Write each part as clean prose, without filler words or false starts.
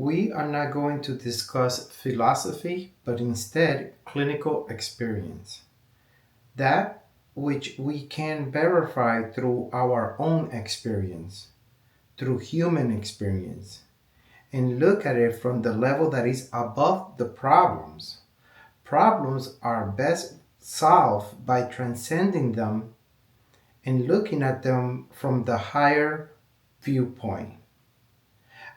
We are not going to discuss philosophy, but instead clinical experience. That which we can verify through our own experience, through human experience, and look at it from the level that is above the problems. Problems are best solved by transcending them and looking at them from the higher viewpoint.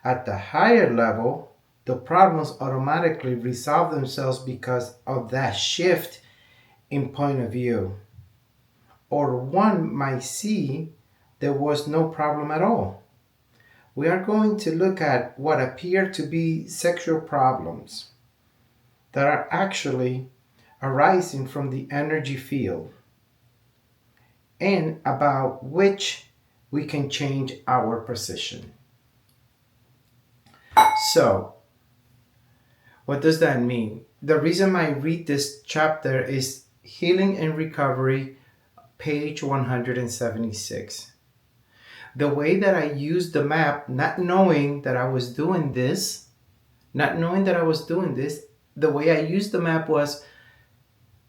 At the higher level, the problems automatically resolve themselves because of that shift in point of view. Or one might see there was no problem at all. We are going to look at what appear to be sexual problems that are actually arising from the energy field and about which we can change our position. So, what does that mean? The reason I read this chapter is Healing and Recovery, page 176. The way that I used the map, not knowing that I was doing this, the way I used the map was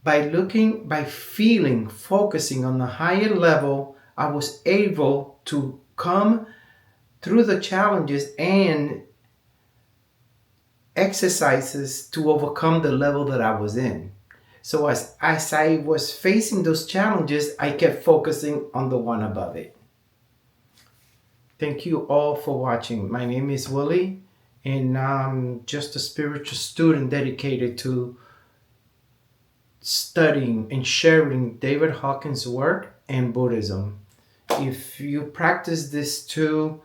by looking, by feeling, focusing on the higher level, I was able to come through the challenges and exercises to overcome the level that I was in. So as I was facing those challenges, I kept focusing on the one above it. Thank you all for watching. My name is Willie, and I'm just a spiritual student dedicated to studying and sharing David Hawkins' work and Buddhism. If you practice these two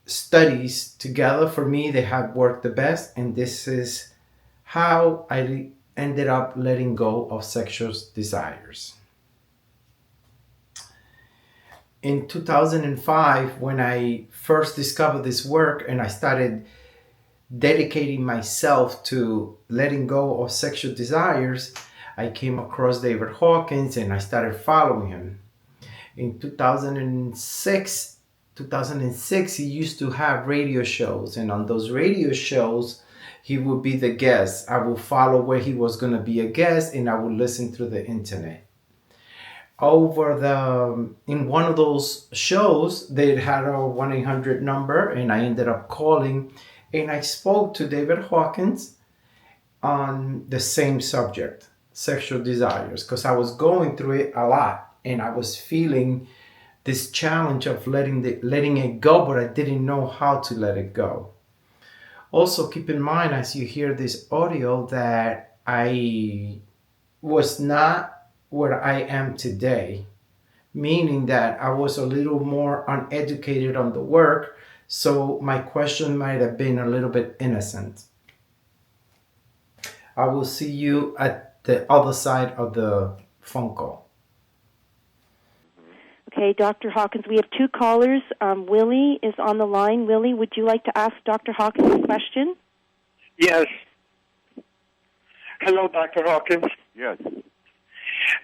studies together, for me, they have worked the best, and this is how I ended up letting go of sexual desires. In 2005, when I first discovered this work and I started dedicating myself to letting go of sexual desires, I came across David Hawkins and I started following him. In 2006, he used to have radio shows, and on those radio shows, he would be the guest. I would follow where he was going to be a guest, and I would listen through the internet. In one of those shows, they had a 1-800 number, and I ended up calling, and I spoke to David Hawkins on the same subject, sexual desires, because I was going through it a lot, and I was feeling this challenge of letting it go, but I didn't know how to let it go. Also, keep in mind as you hear this audio that I was not where I am today, meaning that I was a little more uneducated on the work, so my question might have been a little bit innocent. I will see you at the other side of the phone call. Okay, Dr. Hawkins, we have two callers. Willie is on the line. Willie, would you like to ask Dr. Hawkins a question? Yes. Hello, Dr. Hawkins. Yes.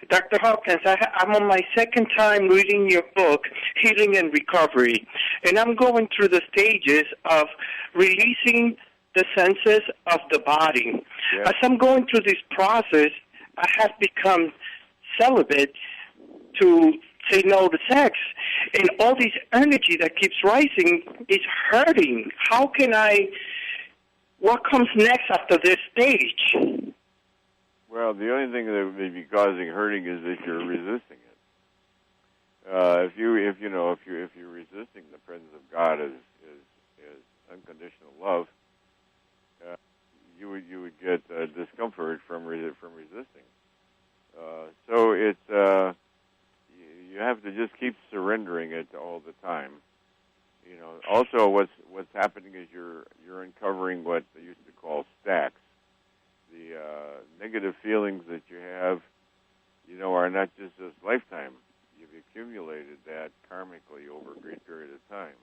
Dr. Hawkins, I'm on my second time reading your book, Healing and Recovery, and I'm going through the stages of releasing the senses of the body. Yes. As I'm going through this process, I have become celibate to say no to sex, and all this energy that keeps rising is hurting. What comes next after this stage? Well, the only thing that may be causing hurting is if you're resisting it. If you're resisting the presence of God as unconditional love, you would get discomfort from resisting. So it's you have to just keep surrendering it all the time. You know. Also, what's happening is you're uncovering what they used to call stacks. The negative feelings that you have, are not just this lifetime. You've accumulated that karmically over a great period of time.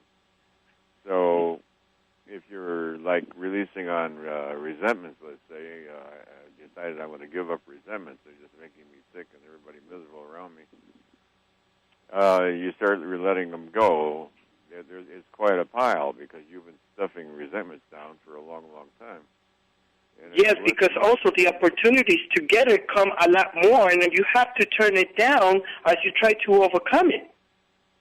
So if you're like releasing on resentments, let's say, I decided I'm going to give up resentments. They're just making me sick and everybody miserable around me. You start letting them go. It's quite a pile because you've been stuffing resentments down for a long, long time. And Yes, because also the opportunities to get it come a lot more, and then you have to turn it down as you try to overcome it.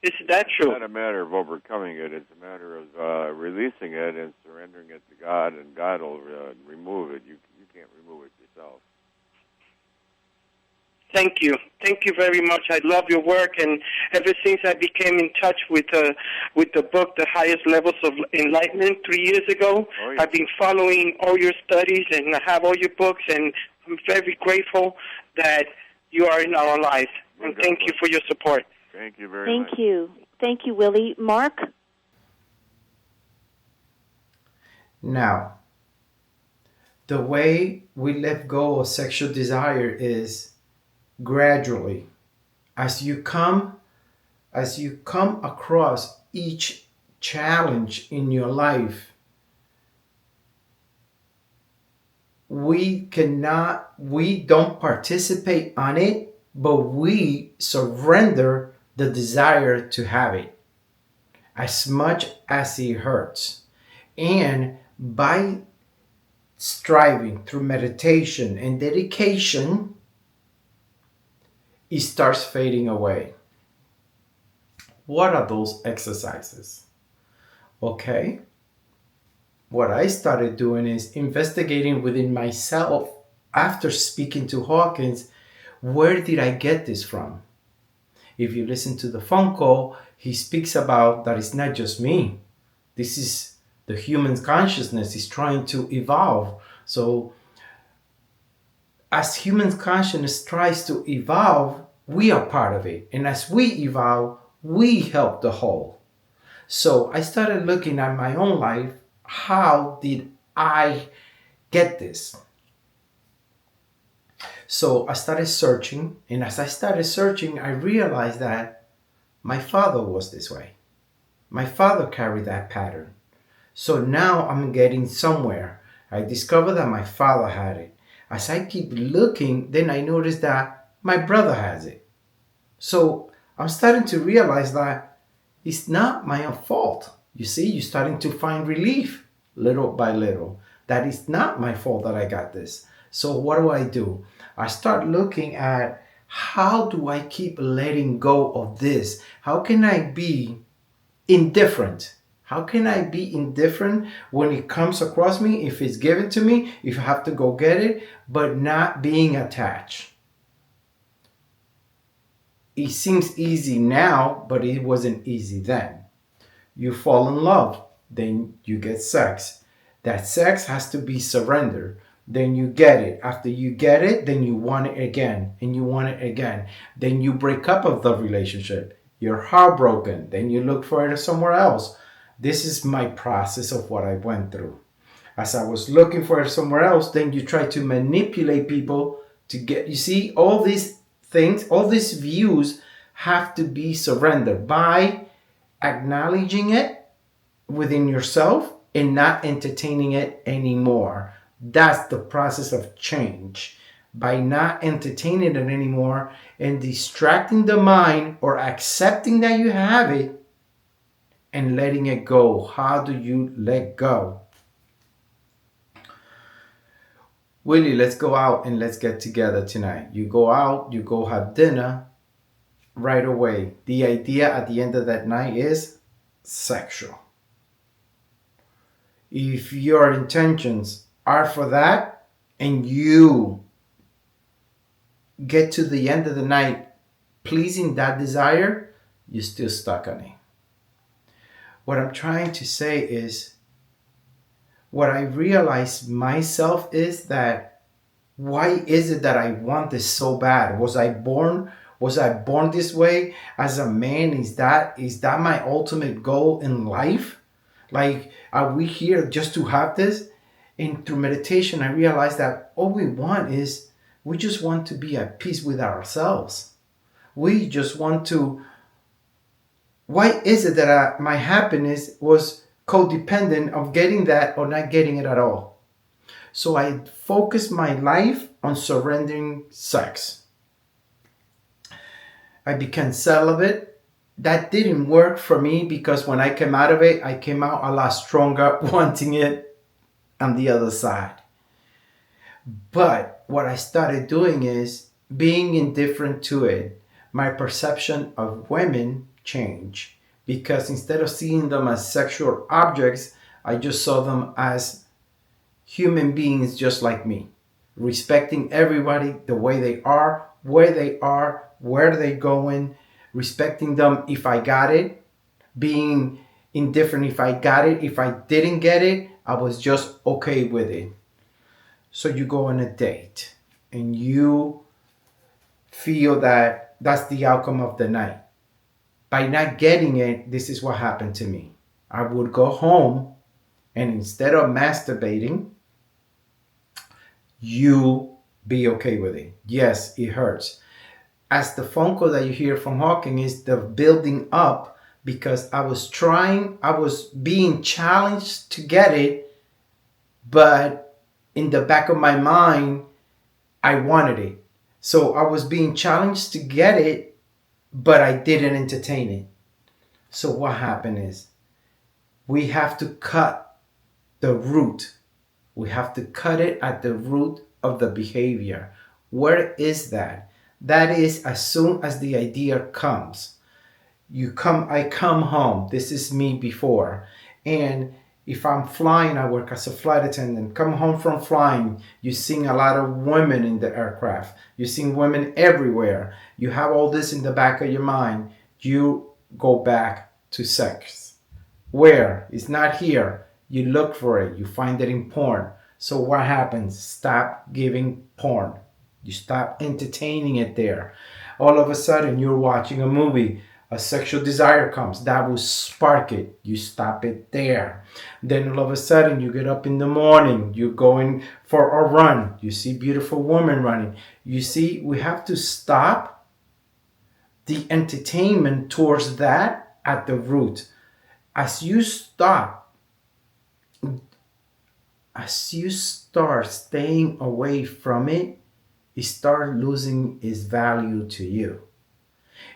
Is that true? It's not a matter of overcoming it. It's a matter of releasing it and surrendering it to God, and God will remove it. You can't remove it yourself. Thank you. Thank you very much. I love your work, and ever since I became in touch with the book, The Highest Levels of Enlightenment, 3 years ago, Oh, yeah. I've been following all your studies, and I have all your books, and I'm very grateful that you are in our lives. And thank you for your support. Thank you very much. Thank you. Thank you, Willie. Mark? Now, the way we let go of sexual desire is gradually. As you come across each challenge in your life, we don't participate on it, but we surrender the desire to have it as much as it hurts. And by striving through meditation and dedication, it starts fading away. What are those exercises? Okay. What I started doing is investigating within myself after speaking to Hawkins. Where did I get this from? If you listen to the phone call, he speaks about that it's not just me. This is the human consciousness is trying to evolve. So as human consciousness tries to evolve, we are part of it. And as we evolve, we help the whole. So I started looking at my own life. How did I get this? So I started searching, and as I started searching, I realized that my father was this way. My father carried that pattern. So now I'm getting somewhere. I discovered that my father had it. As I keep looking, then I notice that my brother has it. So I'm starting to realize that it's not my own fault. You see, you're starting to find relief little by little. That it's not my fault that I got this. So what do? I start looking at how do I keep letting go of this? How can I be indifferent? How can I be indifferent when it comes across me, if it's given to me, if I have to go get it, but not being attached? It seems easy now, but it wasn't easy then. You fall in love, then you get sex. That sex has to be surrendered. Then you get it. After you get it, then you want it again, and you want it again. Then you break up of the relationship. You're heartbroken. Then you look for it somewhere else. This is my process of what I went through. As I was looking for it somewhere else, then you try to manipulate people to get, you see, all these things, all these views have to be surrendered by acknowledging it within yourself and not entertaining it anymore. That's the process of change. By not entertaining it anymore and distracting the mind or accepting that you have it and letting it go. How do you let go? Willie, let's go out and let's get together tonight. You go out, you go have dinner right away. The idea at the end of that night is sexual. If your intentions are for that and you get to the end of the night pleasing that desire, you're still stuck on it. What I'm trying to say is, what I realize myself is that why is it that I want this so bad? Was I born this way as a man? Is that my ultimate goal in life? Like, are we here just to have this? And through meditation, I realized that all we want is, we just want to be at peace with ourselves. We just want to. Why is it that my happiness was codependent of getting that or not getting it at all? So I focused my life on surrendering sex. I became celibate that didn't work for me because when I came out of it, I came out a lot stronger wanting it on the other side. But what I started doing is being indifferent to it. My perception of women changed because instead of seeing them as sexual objects, I just saw them as human beings just like me, respecting everybody the way they are, where they're going, respecting them if I got it, being indifferent if I got it. If I didn't get it, I was just okay with it. So you go on a date and you feel that that's the outcome of the night. By not getting it, this is what happened to me. I would go home and instead of masturbating, you be okay with it. Yes, it hurts. As the phone call that you hear from Hawkins is the building up because I was being challenged to get it, but in the back of my mind, I wanted it. So I was being challenged to get it, but I didn't entertain it. So what happened is we have to cut the root. We have to cut it at the root of the behavior. Where is that? That is as soon as the idea comes. I come home. This is me before. And if I'm flying, I work as a flight attendant. Come home from flying, you see a lot of women in the aircraft. You see women everywhere. You have all this in the back of your mind. You go back to sex. Where? It's not here. You look for it. You find it in porn. So what happens? Stop giving porn. You stop entertaining it there. All of a sudden, you're watching a movie. A sexual desire comes. That will spark it. You stop it there. Then all of a sudden, you get up in the morning. You're going for a run. You see beautiful women running. You see, we have to stop the entertainment towards that at the root. As you start staying away from it, it starts losing its value to you.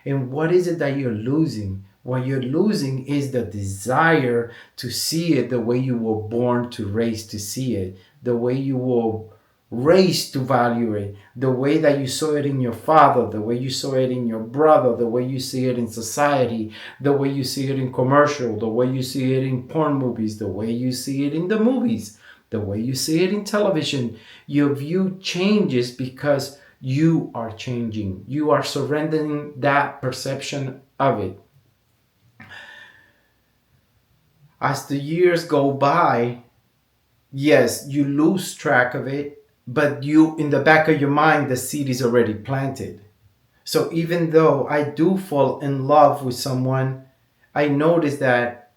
And what is it that you're losing? What you're losing is the desire to see it the way you were born to raise to see it, the way you were raised to value it, the way that you saw it in your father, the way you saw it in your brother, the way you see it in society, the way you see it in commercial, the way you see it in porn movies, the way you see it in the movies, the way you see it in television. Your view changes because you are changing. You are surrendering that perception of it. As the years go by, yes, you lose track of it, but you, in the back of your mind, the seed is already planted. So even though I do fall in love with someone, I notice that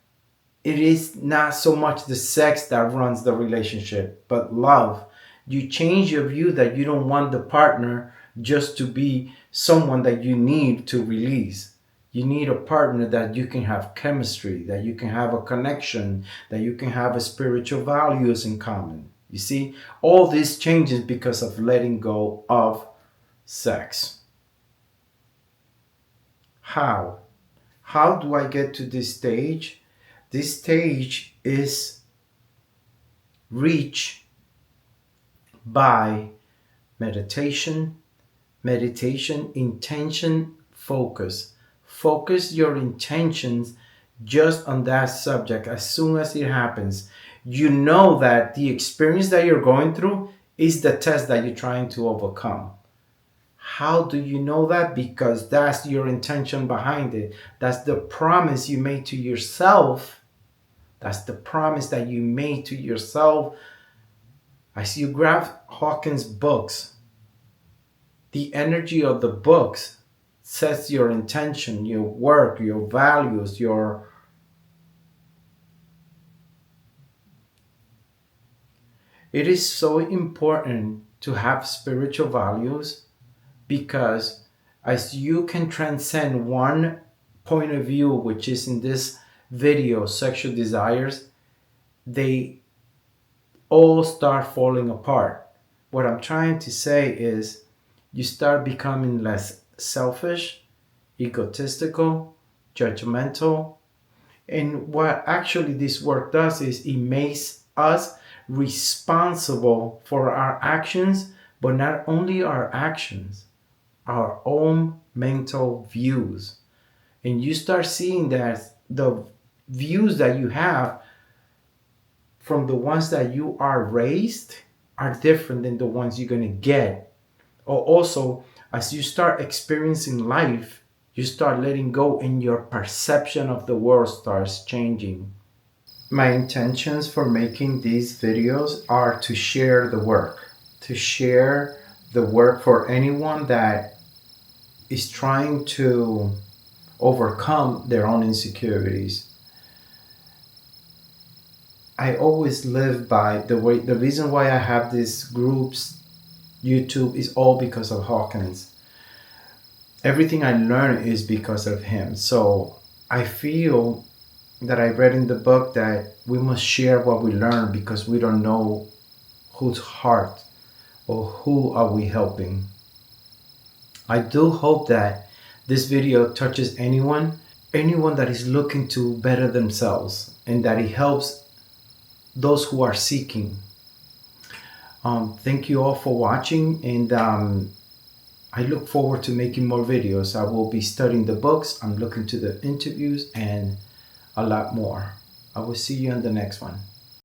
it is not so much the sex that runs the relationship, but love. You change your view that you don't want the partner just to be someone that you need to release. You need a partner that you can have chemistry, that you can have a connection, that you can have a spiritual values in common. You see, all this changes because of letting go of sex. How? How do I get to this stage? This stage is reached by meditation, intention, focus. Focus your intentions just on that subject. As soon as it happens, you know that the experience that you're going through is the test that you're trying to overcome. How do you know that? Because that's your intention behind it. That's the promise you made to yourself. That's the promise that you made to yourself. As you grab Hawkins' books, the energy of the books sets your intention, your work, your values, your... It is so important to have spiritual values because as you can transcend one point of view, which is in this video, sexual desires, they all start falling apart. What I'm trying to say is you start becoming less selfish, egotistical, judgmental. And what actually this work does is it makes us responsible for our actions, but not only our actions, our own mental views. And you start seeing that the views that you have from the ones that you are raised are different than the ones you're going to get. Or also, as you start experiencing life, you start letting go and your perception of the world starts changing. My intentions for making these videos are to share the work, for anyone that is trying to overcome their own insecurities. I always live by the reason why I have these groups, YouTube, is all because of Hawkins. Everything I learn is because of him. So I feel that I read in the book that we must share what we learn because we don't know whose heart or who are we helping. I do hope that this video touches anyone that is looking to better themselves and that it helps those who are seeking. Thank you all for watching, and I look forward to making more videos. I will be studying the books, I'm looking to the interviews, and a lot more. I will see you on the next one.